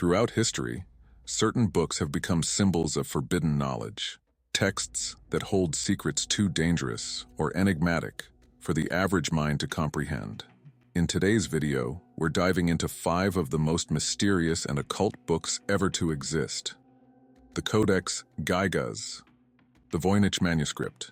Throughout history, certain books have become symbols of forbidden knowledge, texts that hold secrets too dangerous or enigmatic for the average mind to comprehend. In today's video, we're diving into 5 of the most mysterious and occult books ever to exist. The Codex Gigas, the Voynich Manuscript,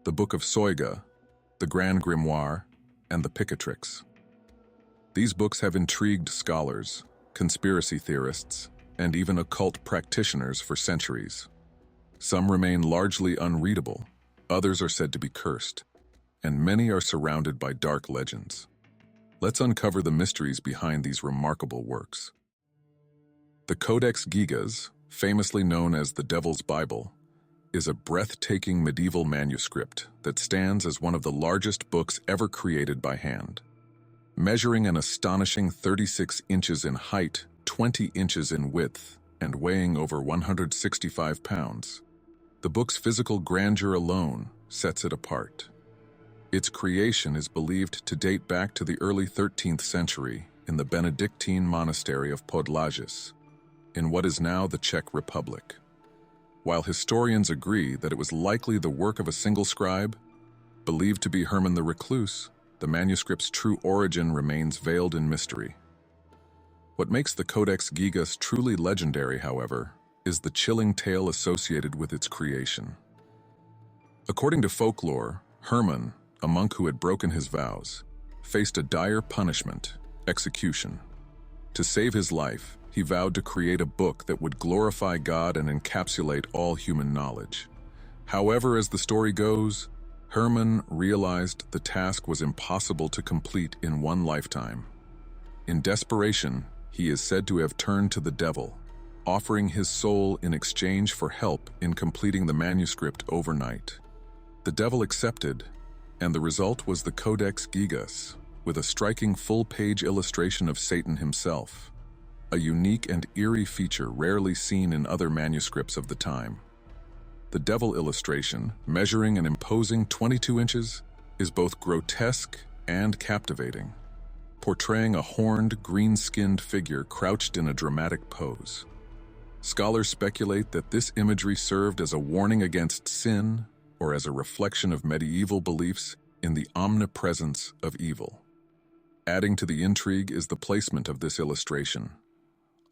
the Book of Soyga, the Grand Grimoire, and the Cryptic. These books have intrigued scholars, conspiracy theorists, and even occult practitioners for centuries. Some remain largely unreadable, others are said to be cursed, and many are surrounded by dark legends. Let's uncover the mysteries behind these remarkable works. The Codex Gigas, famously known as the Devil's Bible, is a breathtaking medieval manuscript that stands as one of the largest books ever created by hand. Measuring an astonishing 36 inches in height, 20 inches in width, and weighing over 165 pounds, the book's physical grandeur alone sets it apart. Its creation is believed to date back to the early 13th century in the Benedictine monastery of Podlages, in what is now the Czech Republic. While historians agree that it was likely the work of a single scribe, believed to be Herman the Recluse, the manuscript's true origin remains veiled in mystery. What makes the Codex Gigas truly legendary, however, is the chilling tale associated with its creation. According to folklore, Herman, a monk who had broken his vows, faced a dire punishment, execution. To save his life, he vowed to create a book that would glorify God and encapsulate all human knowledge. However, as the story goes, Herman realized the task was impossible to complete in one lifetime. In desperation, he is said to have turned to the devil, offering his soul in exchange for help in completing the manuscript overnight. The devil accepted, and the result was the Codex Gigas, with a striking full-page illustration of Satan himself, a unique and eerie feature rarely seen in other manuscripts of the time. The devil illustration, measuring an imposing 22 inches, is both grotesque and captivating, portraying a horned, green-skinned figure crouched in a dramatic pose. Scholars speculate that this imagery served as a warning against sin or as a reflection of medieval beliefs in the omnipresence of evil. Adding to the intrigue is the placement of this illustration.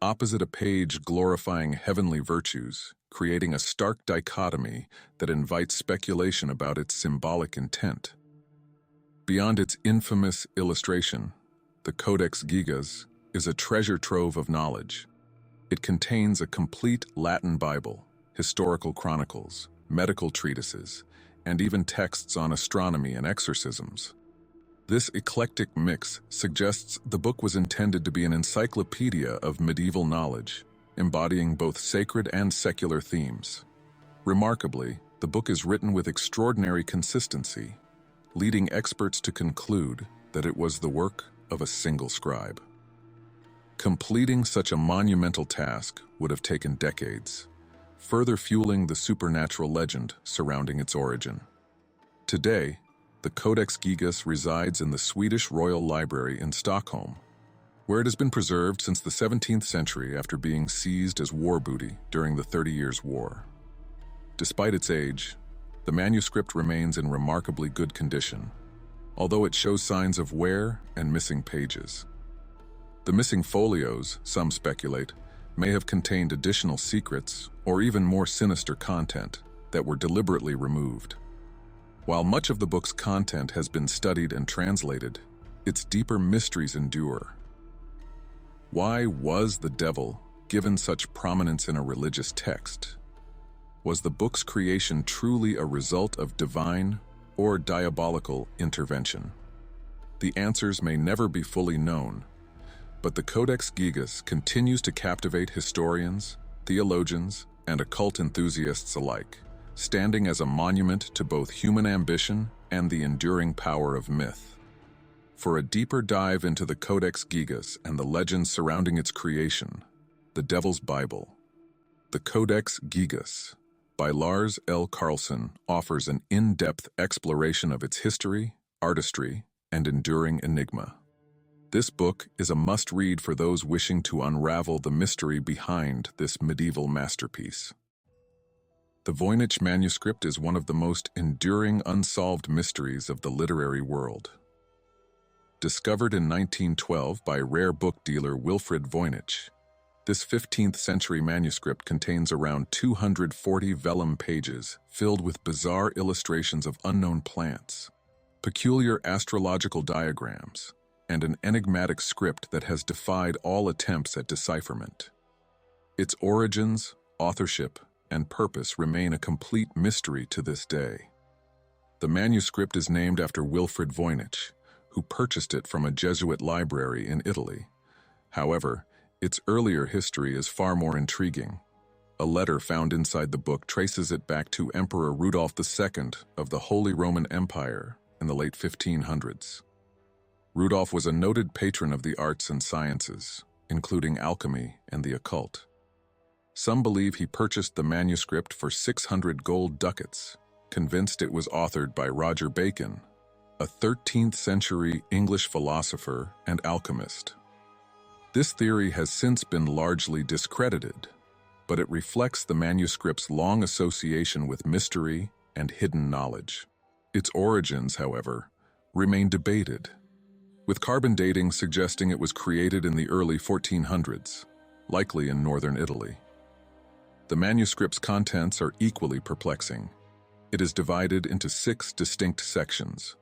Opposite a page glorifying heavenly virtues, creating a stark dichotomy that invites speculation about its symbolic intent. Beyond its infamous illustration, the Codex Gigas is a treasure trove of knowledge. It contains a complete Latin Bible, historical chronicles, medical treatises, and even texts on astronomy and exorcisms. This eclectic mix suggests the book was intended to be an encyclopedia of medieval knowledge, embodying both sacred and secular themes. Remarkably, the book is written with extraordinary consistency, leading experts to conclude that it was the work of a single scribe. Completing such a monumental task would have taken decades, further fueling the supernatural legend surrounding its origin. Today, the Codex Gigas resides in the Swedish Royal Library in Stockholm, where it has been preserved since the 17th century after being seized as war booty during the 30 Years' War. Despite its age, the manuscript remains in remarkably good condition, although it shows signs of wear and missing pages. The missing folios, some speculate, may have contained additional secrets or even more sinister content that were deliberately removed. While much of the book's content has been studied and translated, its deeper mysteries endure. Why was the devil given such prominence in a religious text? Was the book's creation truly a result of divine or diabolical intervention? The answers may never be fully known, but the Codex Gigas continues to captivate historians, theologians, and occult enthusiasts alike, standing as a monument to both human ambition and the enduring power of myth. For a deeper dive into the Codex Gigas and the legends surrounding its creation, The Devil's Bible, the Codex Gigas by Lars L. Carlson offers an in-depth exploration of its history, artistry, and enduring enigma. This book is a must-read for those wishing to unravel the mystery behind this medieval masterpiece. The Voynich Manuscript is one of the most enduring unsolved mysteries of the literary world. Discovered in 1912 by rare book dealer Wilfrid Voynich, this 15th-century manuscript contains around 240 vellum pages filled with bizarre illustrations of unknown plants, peculiar astrological diagrams, and an enigmatic script that has defied all attempts at decipherment. Its origins, authorship, and purpose remain a complete mystery to this day. The manuscript is named after Wilfrid Voynich, who purchased it from a Jesuit library in Italy. However, its earlier history is far more intriguing. A letter found inside the book traces it back to Emperor Rudolph II of the Holy Roman Empire in the late 1500s. Rudolph was a noted patron of the arts and sciences, including alchemy and the occult. Some believe he purchased the manuscript for 600 gold ducats, convinced it was authored by Roger Bacon, a 13th-century English philosopher and alchemist. This theory has since been largely discredited, but it reflects the manuscript's long association with mystery and hidden knowledge. Its origins, however, remain debated, with carbon dating suggesting it was created in the early 1400s, likely in northern Italy. The manuscript's contents are equally perplexing. It is divided into 6 distinct sections: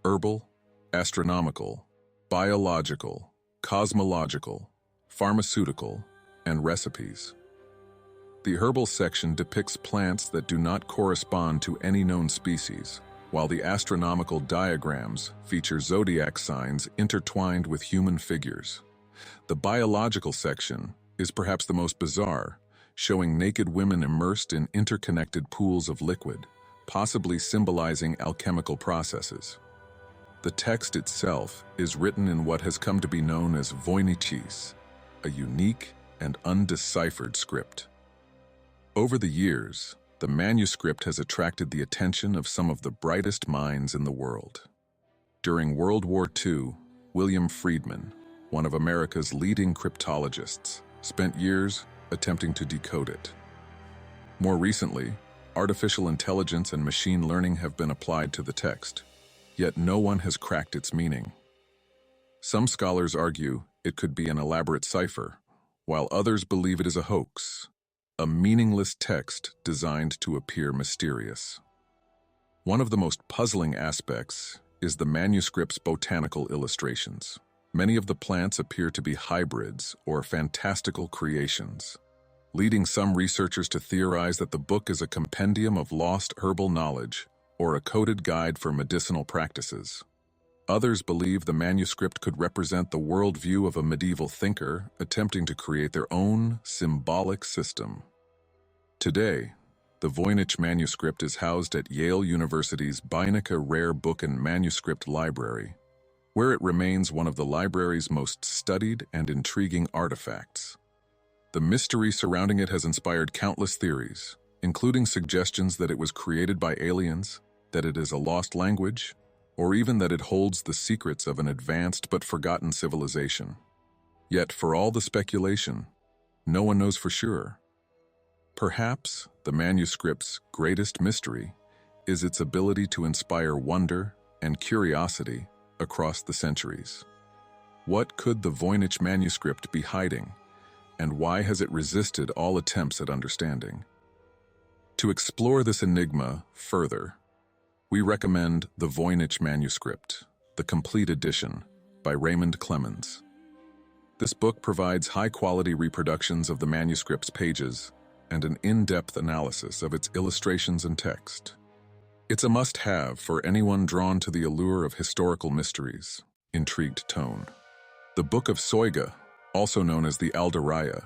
herbal, astronomical, biological, cosmological, pharmaceutical, and recipes. The herbal section depicts plants that do not correspond to any known species, while the astronomical diagrams feature zodiac signs intertwined with human figures. The biological section is perhaps the most bizarre, showing naked women immersed in interconnected pools of liquid, possibly symbolizing alchemical processes. The text itself is written in what has come to be known as Voynichese, a unique and undeciphered script. Over the years, the manuscript has attracted the attention of some of the brightest minds in the world. During World War II, William Friedman, one of America's leading cryptologists, spent years attempting to decode it. More recently, artificial intelligence and machine learning have been applied to the text, yet no one has cracked its meaning. Some scholars argue it could be an elaborate cipher, while others believe it is a hoax, a meaningless text designed to appear mysterious. One of the most puzzling aspects is the manuscript's botanical illustrations. Many of the plants appear to be hybrids or fantastical creations, leading some researchers to theorize that the book is a compendium of lost herbal knowledge or a coded guide for medicinal practices. Others believe the manuscript could represent the worldview of a medieval thinker attempting to create their own symbolic system. Today, the Voynich Manuscript is housed at Yale University's Beinecke Rare Book and Manuscript Library, where it remains one of the library's most studied and intriguing artifacts. The mystery surrounding it has inspired countless theories, including suggestions that it was created by aliens, that it is a lost language, or even that it holds the secrets of an advanced but forgotten civilization. Yet, for all the speculation, no one knows for sure. Perhaps the manuscript's greatest mystery is its ability to inspire wonder and curiosity across the centuries. What could the Voynich manuscript be hiding, and why has it resisted all attempts at understanding? To explore this enigma further, we recommend The Voynich Manuscript, the complete edition, by Raymond Clemens. This book provides high-quality reproductions of the manuscript's pages and an in-depth analysis of its illustrations and text. It's a must-have for anyone drawn to the allure of historical mysteries, intrigued tone. The Book of Soyga, also known as the Aldaraya,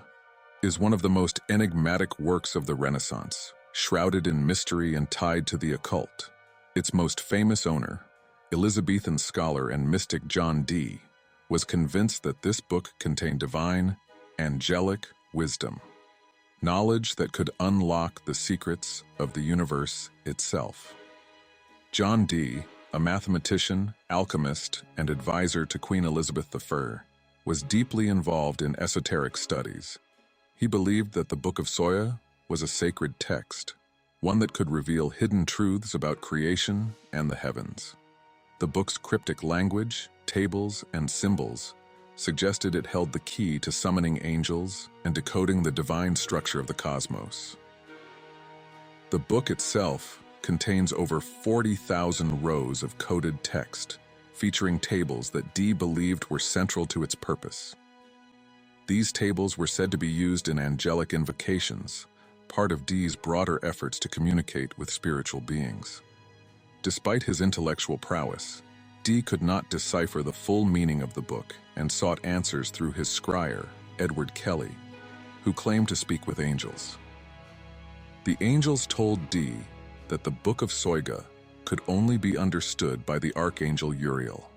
is one of the most enigmatic works of the Renaissance, shrouded in mystery and tied to the occult. Its most famous owner, Elizabethan scholar and mystic John Dee, was convinced that this book contained divine, angelic wisdom, knowledge that could unlock the secrets of the universe itself. John Dee, a mathematician, alchemist, and advisor to Queen Elizabeth I, was deeply involved in esoteric studies. He believed that the Book of Soyga was a sacred text, one that could reveal hidden truths about creation and the heavens. The book's cryptic language, tables, and symbols suggested it held the key to summoning angels and decoding the divine structure of the cosmos. The book itself contains over 40,000 rows of coded text, featuring tables that Dee believed were central to its purpose. These tables were said to be used in angelic invocations, part of Dee's broader efforts to communicate with spiritual beings. Despite his intellectual prowess, Dee could not decipher the full meaning of the book and sought answers through his scryer, Edward Kelly, who claimed to speak with angels. The angels told Dee that the Book of Soyga could only be understood by the archangel Uriel.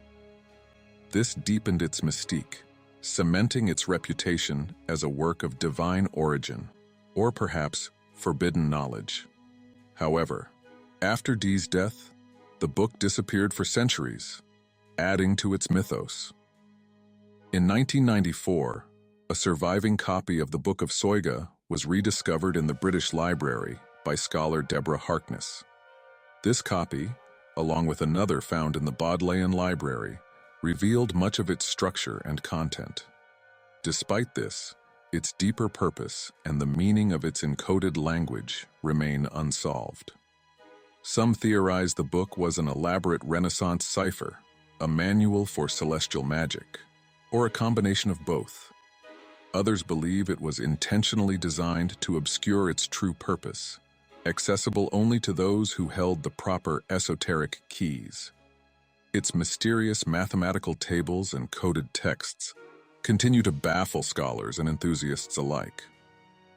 This deepened its mystique, cementing its reputation as a work of divine origin, or perhaps forbidden knowledge. However, after Dee's death, the book disappeared for centuries, adding to its mythos. In 1994, a surviving copy of the Book of Soyga was rediscovered in the British Library by scholar Deborah Harkness. This copy, along with another found in the Bodleian Library, revealed much of its structure and content. Despite this, its deeper purpose and the meaning of its encoded language remain unsolved. Some theorize the book was an elaborate Renaissance cipher, a manual for celestial magic, or a combination of both. Others believe it was intentionally designed to obscure its true purpose, accessible only to those who held the proper esoteric keys. Its mysterious mathematical tables and coded texts continue to baffle scholars and enthusiasts alike.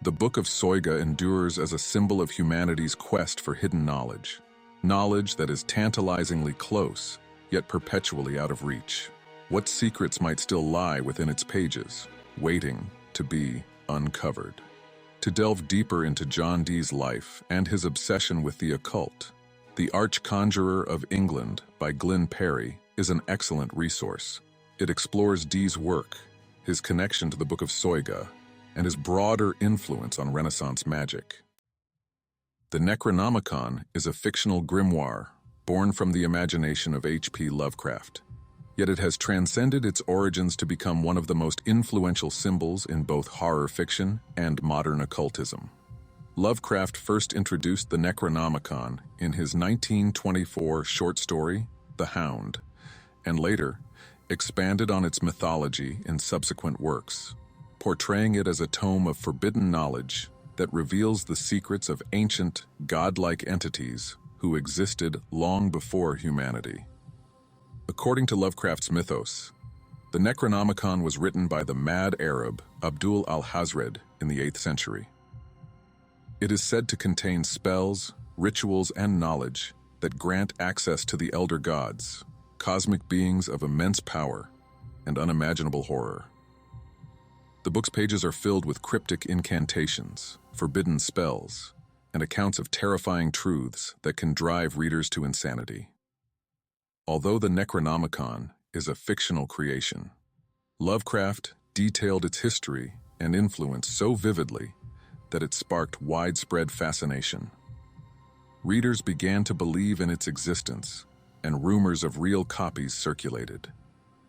The Book of Soyga endures as a symbol of humanity's quest for hidden knowledge, knowledge that is tantalizingly close, yet perpetually out of reach. What secrets might still lie within its pages, waiting to be uncovered? To delve deeper into John Dee's life and his obsession with the occult, The Arch-Conjurer of England by Glyn Perry is an excellent resource. It explores Dee's work, his connection to the Book of Soyga, and his broader influence on Renaissance magic. The Necronomicon is a fictional grimoire born from the imagination of H.P. Lovecraft, yet it has transcended its origins to become one of the most influential symbols in both horror fiction and modern occultism. Lovecraft first introduced the Necronomicon in his 1924 short story, The Hound, and later expanded on its mythology in subsequent works, portraying it as a tome of forbidden knowledge that reveals the secrets of ancient, godlike entities who existed long before humanity. According to Lovecraft's mythos, the Necronomicon was written by the mad Arab Abdul al-Hazred in the 8th century. It is said to contain spells, rituals, and knowledge that grant access to the elder gods, cosmic beings of immense power and unimaginable horror. The book's pages are filled with cryptic incantations, forbidden spells, and accounts of terrifying truths that can drive readers to insanity. Although the Necronomicon is a fictional creation, Lovecraft detailed its history and influence so vividly that it sparked widespread fascination. Readers began to believe in its existence, and rumors of real copies circulated.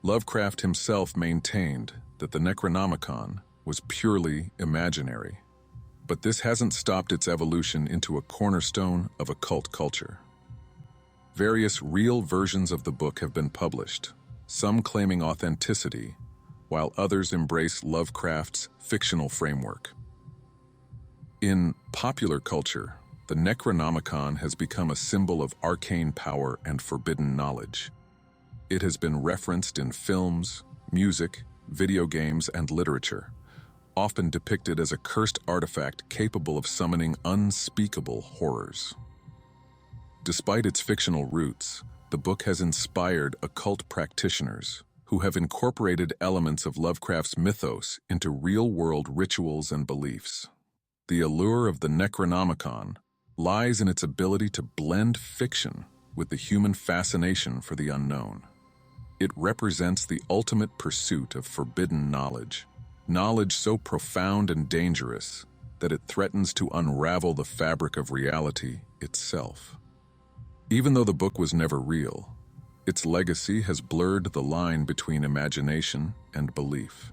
Lovecraft himself maintained that the Necronomicon was purely imaginary, but this hasn't stopped its evolution into a cornerstone of occult culture. Various real versions of the book have been published, some claiming authenticity, while others embrace Lovecraft's fictional framework. In popular culture, the Necronomicon has become a symbol of arcane power and forbidden knowledge. It has been referenced in films, music, video games, and literature, often depicted as a cursed artifact capable of summoning unspeakable horrors. Despite its fictional roots, the book has inspired occult practitioners who have incorporated elements of Lovecraft's mythos into real-world rituals and beliefs. The allure of the Necronomicon lies in its ability to blend fiction with the human fascination for the unknown. It represents the ultimate pursuit of forbidden knowledge, knowledge so profound and dangerous that it threatens to unravel the fabric of reality itself. Even though the book was never real, its legacy has blurred the line between imagination and belief,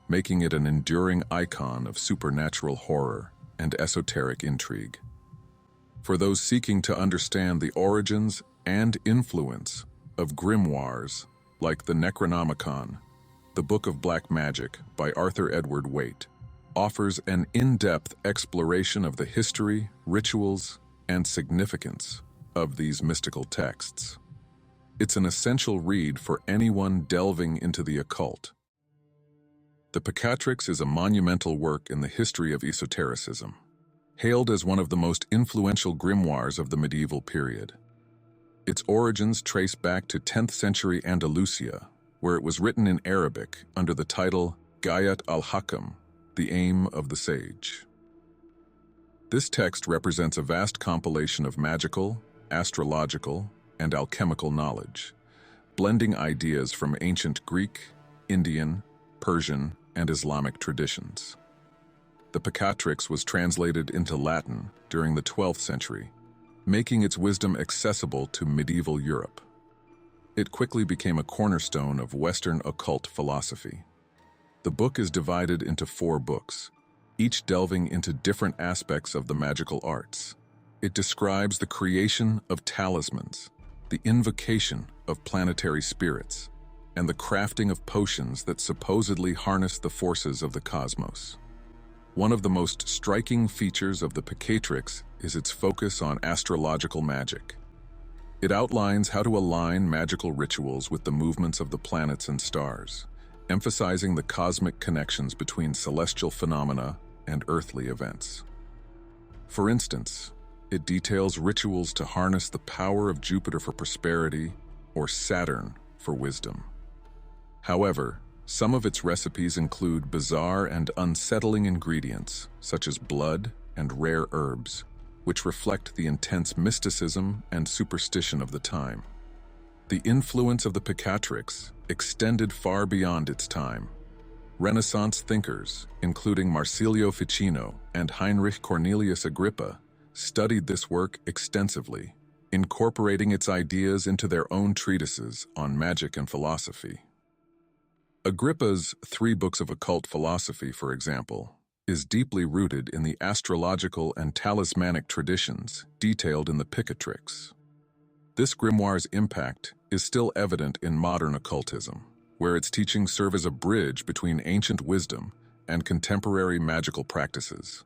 making it an enduring icon of supernatural horror and esoteric intrigue. For those seeking to understand the origins and influence of grimoires like the Necronomicon, the Book of Black Magic by Arthur Edward Waite offers an in-depth exploration of the history, rituals, and significance of these mystical texts. It's an essential read for anyone delving into the occult. The Picatrix is a monumental work in the history of esotericism, hailed as one of the most influential grimoires of the medieval period. Its origins trace back to 10th century Andalusia, where it was written in Arabic under the title Gayat al-Hakam, the aim of the sage. This text represents a vast compilation of magical, astrological, and alchemical knowledge, blending ideas from ancient Greek, Indian, Persian, and Islamic traditions. The Picatrix was translated into Latin during the 12th century, making its wisdom accessible to medieval Europe. It quickly became a cornerstone of Western occult philosophy. The book is divided into 4 books, each delving into different aspects of the magical arts. It describes the creation of talismans, the invocation of planetary spirits, and the crafting of potions that supposedly harness the forces of the cosmos. One of the most striking features of the Picatrix is its focus on astrological magic. It outlines how to align magical rituals with the movements of the planets and stars, emphasizing the cosmic connections between celestial phenomena and earthly events. For instance, it details rituals to harness the power of Jupiter for prosperity or Saturn for wisdom. However, some of its recipes include bizarre and unsettling ingredients, such as blood and rare herbs, which reflect the intense mysticism and superstition of the time. The influence of the Picatrix extended far beyond its time. Renaissance thinkers, including Marsilio Ficino and Heinrich Cornelius Agrippa, studied this work extensively, incorporating its ideas into their own treatises on magic and philosophy. Agrippa's 3 books of occult philosophy, for example, is deeply rooted in the astrological and talismanic traditions detailed in the Picatrix. This grimoire's impact is still evident in modern occultism, where its teachings serve as a bridge between ancient wisdom and contemporary magical practices.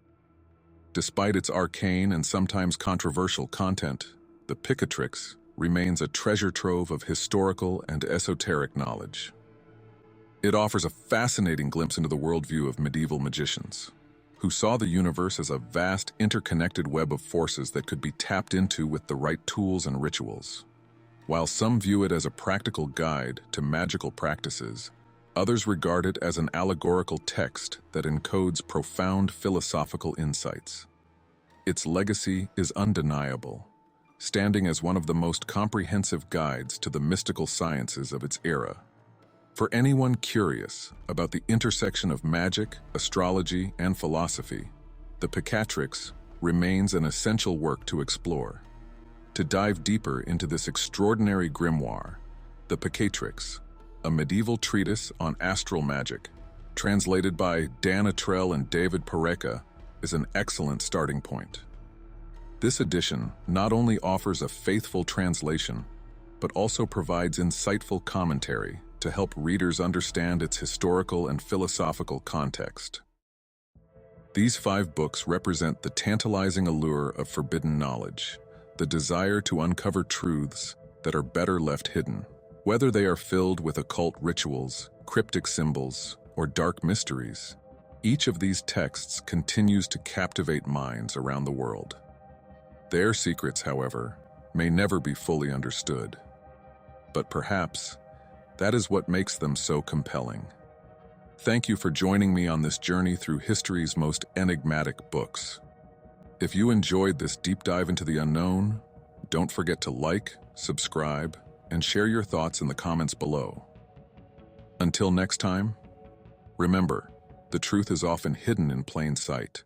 Despite its arcane and sometimes controversial content, the Picatrix remains a treasure trove of historical and esoteric knowledge. It offers a fascinating glimpse into the worldview of medieval magicians, who saw the universe as a vast, interconnected web of forces that could be tapped into with the right tools and rituals. While some view it as a practical guide to magical practices, others regard it as an allegorical text that encodes profound philosophical insights. Its legacy is undeniable, standing as one of the most comprehensive guides to the mystical sciences of its era. For anyone curious about the intersection of magic, astrology, and philosophy, the Picatrix remains an essential work to explore. To dive deeper into this extraordinary grimoire, the Picatrix, a medieval treatise on astral magic, translated by Dan Atrell and David Pareca, is an excellent starting point. This edition not only offers a faithful translation, but also provides insightful commentary to help readers understand its historical and philosophical context. These 5 books represent the tantalizing allure of forbidden knowledge, the desire to uncover truths that are better left hidden. Whether they are filled with occult rituals, cryptic symbols, or dark mysteries, each of these texts continues to captivate minds around the world. Their secrets, however, may never be fully understood. But perhaps that is what makes them so compelling. Thank you for joining me on this journey through history's most enigmatic books. If you enjoyed this deep dive into the unknown, don't forget to like, subscribe, and share your thoughts in the comments below. Until next time, remember, the truth is often hidden in plain sight.